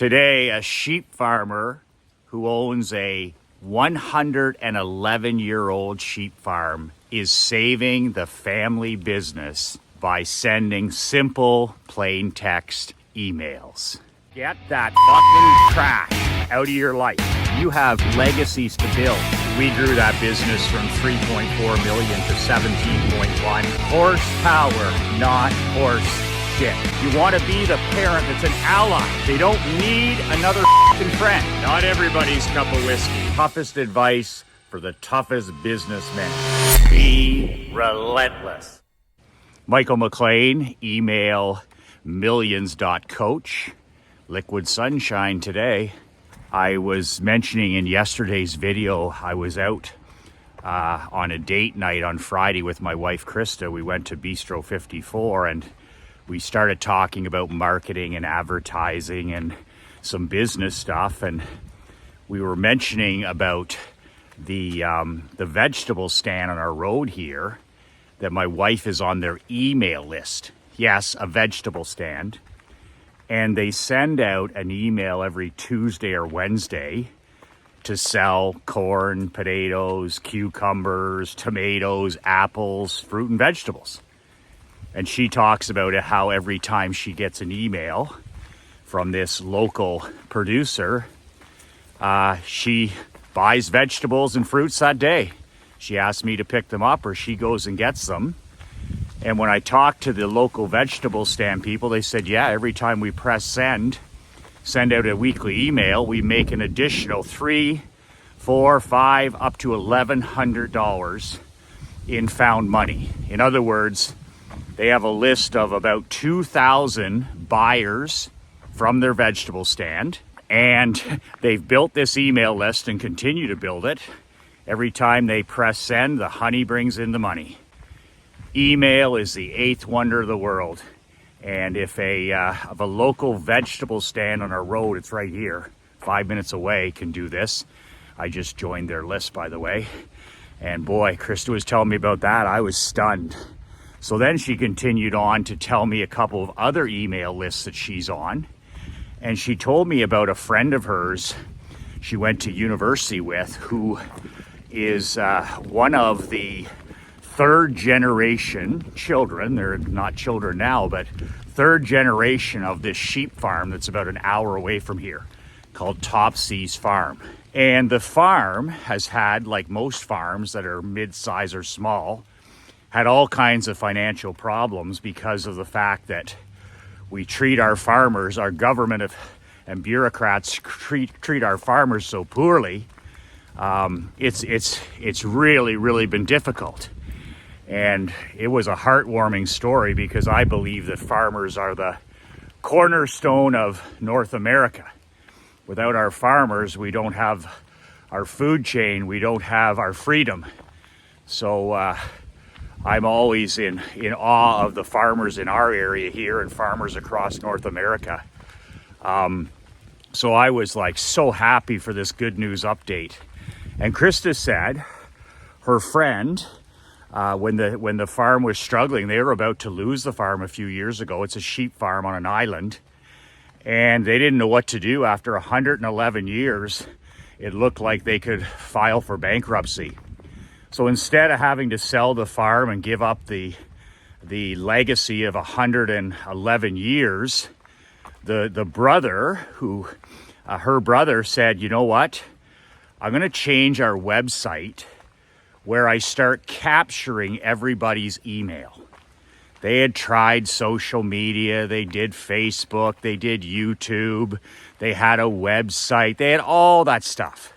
Today, a sheep farmer who owns a 111-year-old sheep farm is saving the family business by sending simple, plain text emails. Get that fucking trash out of your life. You have legacies to build. We grew that business from 3.4 million to 17.1. Horsepower, not horse shit. You want to be the parent that's an ally. They don't need another fucking friend. Not everybody's cup of whiskey. Toughest advice for the toughest businessmen. Be relentless. Michael McLean, email millions.coach. Liquid sunshine today. I was mentioning in yesterday's video, I was out on a date night on Friday with my wife, Krista. We went to Bistro 54 and we started talking about marketing and advertising and some business stuff. And we were mentioning about the vegetable stand on our road here, that my wife is on their email list. Yes, a vegetable stand. And they send out an email every Tuesday or Wednesday to sell corn, potatoes, cucumbers, tomatoes, apples, fruit and vegetables. And she talks about it, how every time she gets an email from this local producer, she buys vegetables and fruits that day. She asks me to pick them up or she goes and gets them. And when I talked to the local vegetable stand people, they said, yeah, every time we press send out a weekly email, we make an additional $3, $4, $5, up to $1,100 in found money. In other words, they have a list of about 2,000 buyers from their vegetable stand. And they've built this email list and continue to build it. Every time they press send, the honey brings in the money. Email is the eighth wonder of the world. And if a local vegetable stand on our road, it's right here, 5 minutes away, can do this. I just joined their list, by the way. And boy, Krista was telling me about that. I was stunned. So then she continued on to tell me a couple of other email lists that she's on. And she told me about a friend of hers she went to university with, who is one of the third generation children. They're not children now, but third generation of this sheep farm that's about an hour away from here, called Topsy's Farm. And the farm has had, like most farms that are mid-size or small, had all kinds of financial problems because of the fact that we treat our farmers, our government and bureaucrats treat our farmers so poorly. It's really been difficult. And it was a heartwarming story because I believe that farmers are the cornerstone of North America. Without our farmers, we don't have our food chain, we don't have our freedom. So I'm always in awe of the farmers in our area here and farmers across North America. So I was like so happy for this good news update. And Krista said her friend, when the farm was struggling, they were about to lose the farm a few years ago. It's a sheep farm on an island. And they didn't know what to do. After 111 years, it looked like they could file for bankruptcy. So instead of having to sell the farm and give up the legacy of 111 years, the brother her brother said, you know what? I'm going to change our website where I start capturing everybody's email. They had tried social media, they did Facebook, they did YouTube, they had a website, they had all that stuff.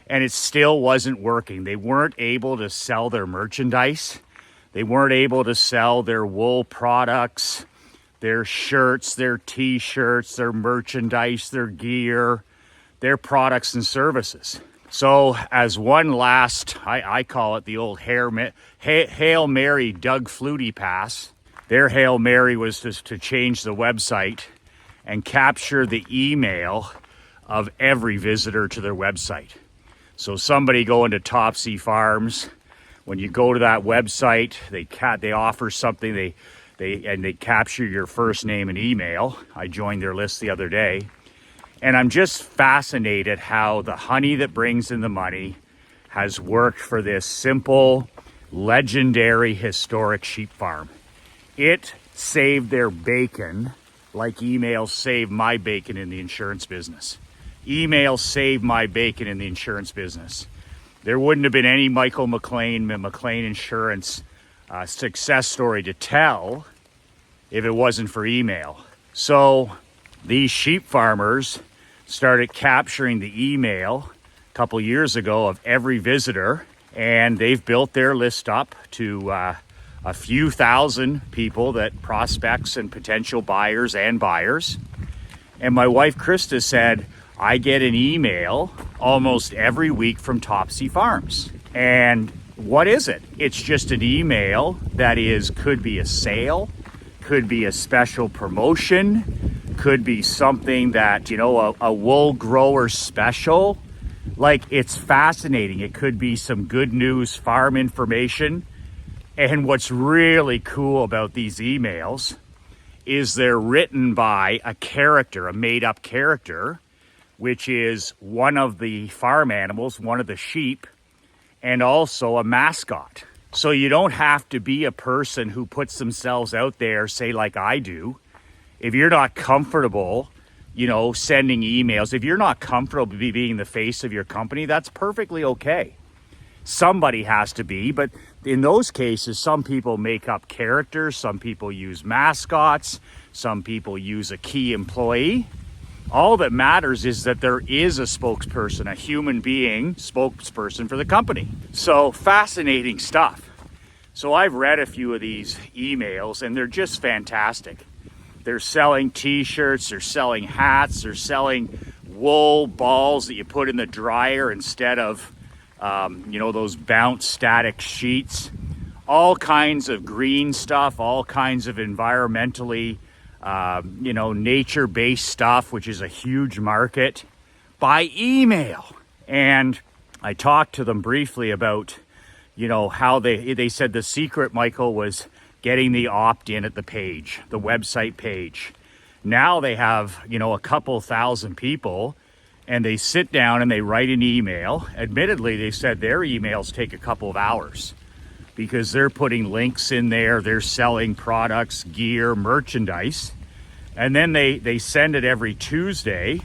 And it still wasn't working. They weren't able to sell their merchandise. They weren't able to sell their wool products, their shirts, their t-shirts, their merchandise, their gear, their products and services. So as one last, I call it the old Hail Mary Doug Flutie pass, their Hail Mary was to change the website and capture the email of every visitor to their website. So somebody going to Topsy Farms, when you go to that website, they offer something, they capture your first name and email. I joined their list the other day. And I'm just fascinated how the honey that brings in the money has worked for this simple, legendary, historic sheep farm. It saved their bacon like emails saved my bacon in the insurance business. Emails saved my bacon in the insurance business. There wouldn't have been any Michael McLean Insurance success story to tell if it wasn't for email. So these sheep farmers started capturing the email a couple years ago of every visitor, and they've built their list up to a few thousand people, that prospects and potential buyers and buyers. And my wife Krista said, I get an email almost every week from Topsy Farms. And what is it? It's just an email that could be a sale, could be a special promotion, could be something that, a wool grower special. Like, it's fascinating. It could be some good news farm information. And what's really cool about these emails is they're written by a character, a made-up character, which is one of the farm animals, one of the sheep, and also a mascot. So you don't have to be a person who puts themselves out there, say like I do. If you're not comfortable, sending emails, if you're not comfortable being the face of your company, that's perfectly okay. Somebody has to be, but in those cases, some people make up characters, some people use mascots, some people use a key employee. All that matters is that there is a spokesperson, a human being spokesperson for the company. So fascinating stuff. So I've read a few of these emails and they're just fantastic. They're selling t-shirts, they're selling hats, they're selling wool balls that you put in the dryer instead of those bounce static sheets, all kinds of green stuff, all kinds of environmentally, nature-based stuff, which is a huge market, by email. And I talked to them briefly about, how they said the secret, Michael, was getting the opt-in at the page, the website page. Now they have, a couple thousand people, and they sit down and they write an email. Admittedly, they said their emails take a couple of hours because they're putting links in there, they're selling products, gear, merchandise, and then they send it every Tuesday.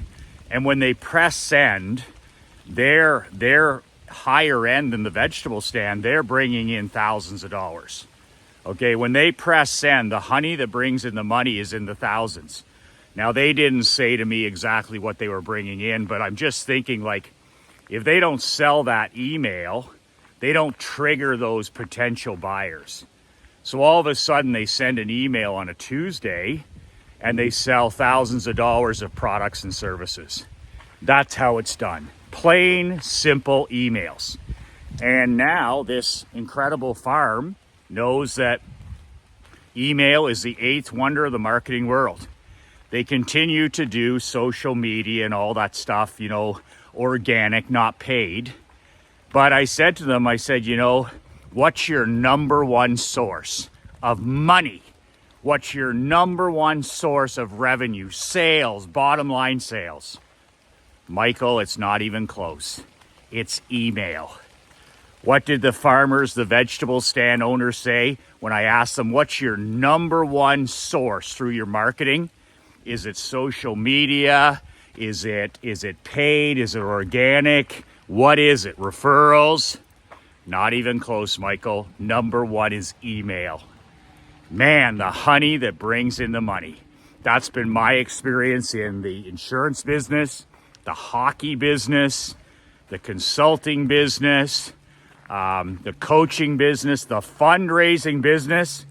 And when they press send, they're higher end than the vegetable stand. They're bringing in thousands of dollars. Okay, when they press send, the honey that brings in the money is in the thousands. Now, they didn't say to me exactly what they were bringing in, but I'm just thinking, like, if they don't sell that email, they don't trigger those potential buyers. So all of a sudden, they send an email on a Tuesday, and they sell thousands of dollars of products and services. That's how it's done. Plain, simple emails. And now this incredible farm knows that email is the eighth wonder of the marketing world. They continue to do social media and all that stuff, organic, not paid. But I said to them, what's your number one source of money? What's your number one source of revenue, sales, bottom line sales? Michael, it's not even close. It's email. What did the farmers, the vegetable stand owners say when I asked them, what's your number one source through your marketing? Is it social media? Is it paid? Is it organic? What is it? Referrals? Not even close, Michael. Number one is email. Man, the honey that brings in the money. That's been my experience in the insurance business, the hockey business, the consulting business, the coaching business, the fundraising business.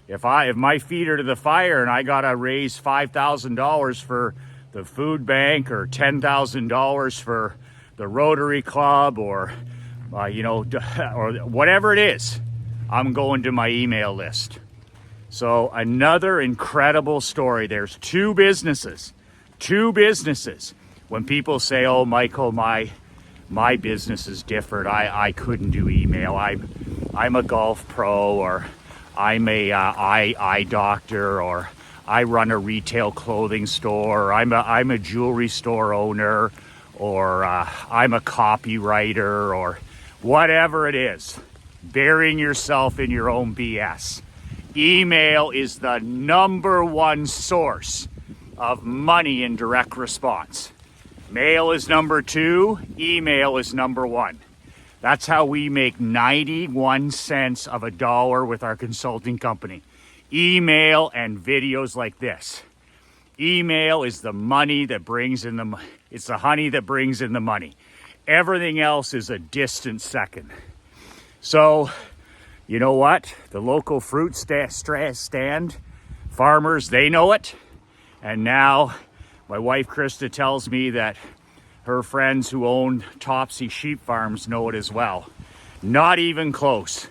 If my feet are to the fire and I gotta raise $5,000 for the food bank or $10,000 for the Rotary Club or or whatever it is, I'm going to my email list. So another incredible story. There's two businesses. When people say, "Oh, Michael, my business is different. I couldn't do email. I'm a golf pro, or I'm a eye doctor, or I run a retail clothing store, I'm a jewelry store owner, or I'm a copywriter, or whatever it is, burying yourself in your own BS. Email is the #1 source of money in direct response. Mail is number 2, email is number 1. That's how we make 91 cents of a dollar with our consulting company. Email and videos like this. Email is the money that brings in it's the honey that brings in the money. Everything else is a distant second. So, you know what? The local fruit stand farmers, they know it. And now my wife Krista tells me that her friends who own Topsy sheep farms know it as well. Not even close.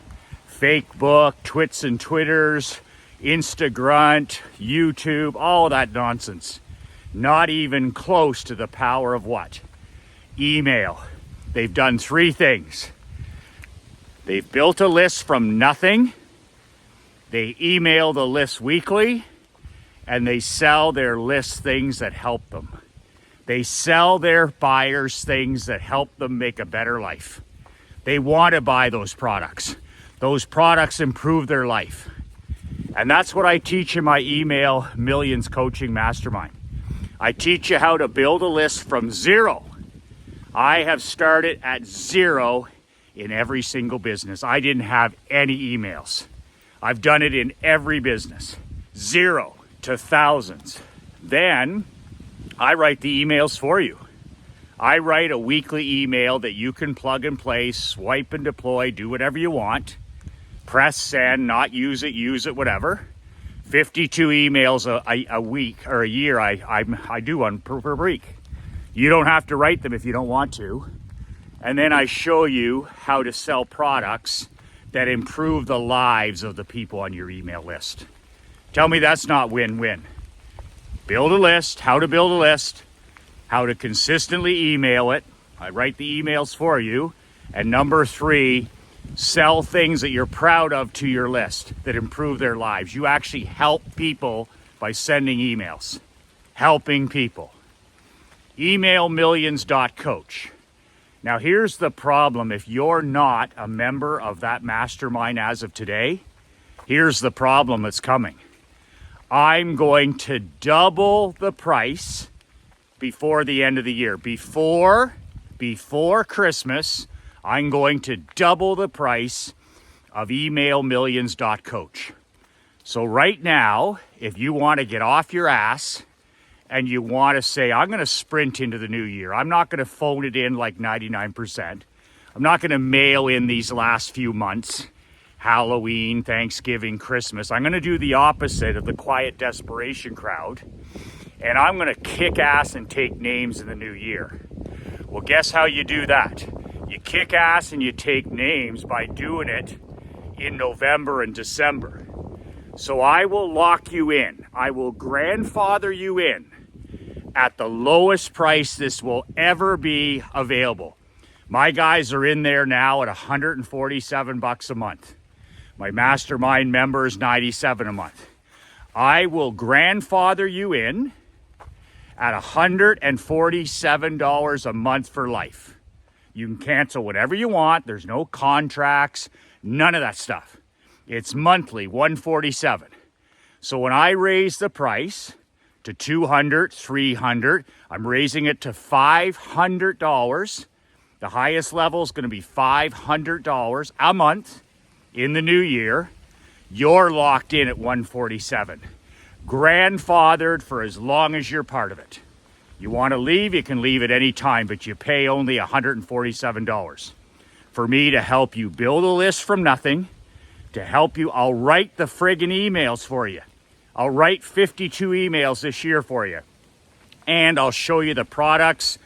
Facebook, Twits and Twitters, Instagrunt, YouTube, all that nonsense. Not even close to the power of what? Email. They've done 3 things. They've built a list from nothing. They email the list weekly, and they sell their list things that help them. They sell their buyers things that help them make a better life. They want to buy those products. Those products improve their life. And that's what I teach in my Email Millions Coaching Mastermind. I teach you how to build a list from zero. I have started at 0 in every single business. I didn't have any emails. I've done it in every business. 0 to thousands. Then I write the emails for you. I write a weekly email that you can plug and play, swipe and deploy, do whatever you want. Press send, not use it, whatever. 52 emails a week or a year. I do one per week. You don't have to write them if you don't want to. And then I show you how to sell products that improve the lives of the people on your email list. Tell me that's not win-win. Build a list, how to build a list, how to consistently email it. I write the emails for you. And number 3, sell things that you're proud of to your list that improve their lives. You actually help people by sending emails. Helping people. Emailmillions.coach. Now here's the problem. If you're not a member of that mastermind as of today, here's the problem that's coming. I'm going to double the price before the end of the year. Before Christmas, I'm going to double the price of emailmillions.coach. So right now, if you want to get off your ass and you want to say, I'm going to sprint into the new year. I'm not going to phone it in like 99%. I'm not going to mail in these last few months. Halloween, Thanksgiving, Christmas. I'm going to do the opposite of the quiet desperation crowd. And I'm going to kick ass and take names in the new year. Well, guess how you do that? You kick ass and you take names by doing it in November and December. So I will lock you in. I will grandfather you in at the lowest price this will ever be available. My guys are in there now at $147 a month. My mastermind member is $97 a month. I will grandfather you in at $147 a month for life. You can cancel whatever you want. There's no contracts, none of that stuff. It's monthly, $147. So when I raise the price to $200, $300, I'm raising it to $500. The highest level is going to be $500 a month in the new year. You're locked in at $147. Grandfathered for as long as you're part of it. You want to leave, you can leave at any time, but you pay only $147 for me to help you build a list from nothing, to help you. I'll write the friggin' emails for you. I'll write 52 emails this year for you. And I'll show you the products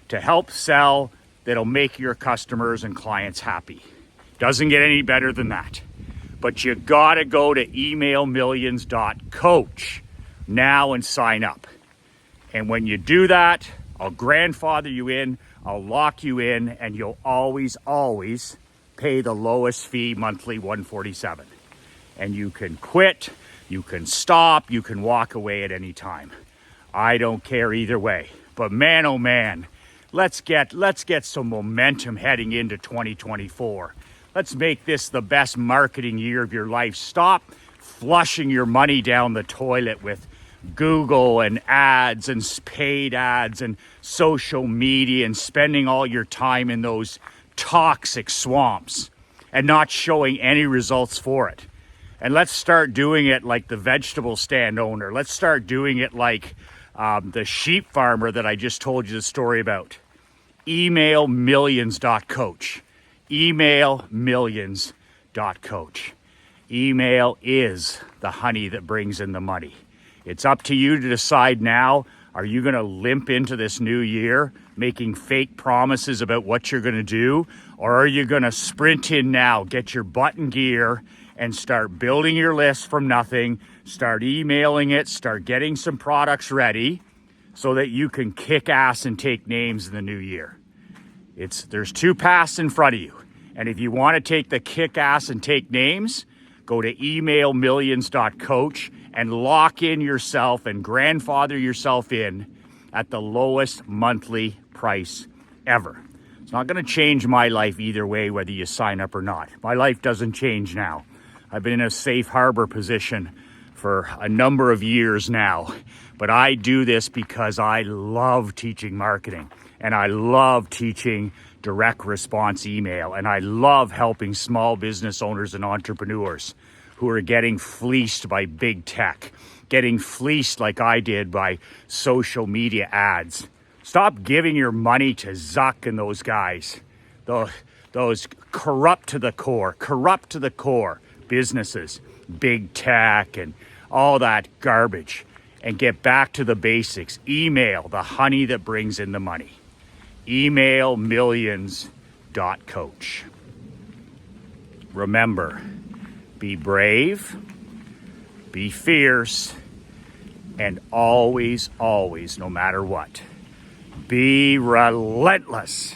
to help sell that'll make your customers and clients happy. Doesn't get any better than that. But you gotta go to emailmillions.coach now and sign up. And when you do that, I'll grandfather you in, I'll lock you in, and you'll always, always pay the lowest fee monthly, $147. And you can quit, You can stop, you can walk away at any time. I don't care either way. But man, oh man, let's get some momentum heading into 2024. Let's make this the best marketing year of your life. Stop flushing your money down the toilet with Google and ads and paid ads and social media and spending all your time in those toxic swamps and not showing any results for it. And let's start doing it like the vegetable stand owner. Let's start doing it like the sheep farmer that I just told you the story about. Email millions.coach. Email millions.coach. Email is the honey that brings in the money. It's up to you to decide now. Are you going to limp into this new year making fake promises about what you're going to do? Or are you going to sprint in now, get your butt in gear, and start building your list from nothing, start emailing it, start getting some products ready so that you can kick ass and take names in the new year? There's two paths in front of you. And if you want to take the kick ass and take names, go to emailmillions.coach and lock in yourself and grandfather yourself in at the lowest monthly price ever. It's not going to change my life either way, whether you sign up or not. My life doesn't change now. I've been in a safe harbor position for a number of years now, but I do this because I love teaching marketing and I love teaching direct response email, and I love helping small business owners and entrepreneurs who are getting fleeced by big tech, getting fleeced like I did by social media ads. Stop giving your money to Zuck and those guys, those corrupt to the core businesses, big tech and all that garbage, and get back to the basics. Email, the honey that brings in the money. Email millions.coach. Remember, be brave, be fierce, and always, always, no matter what, be relentless.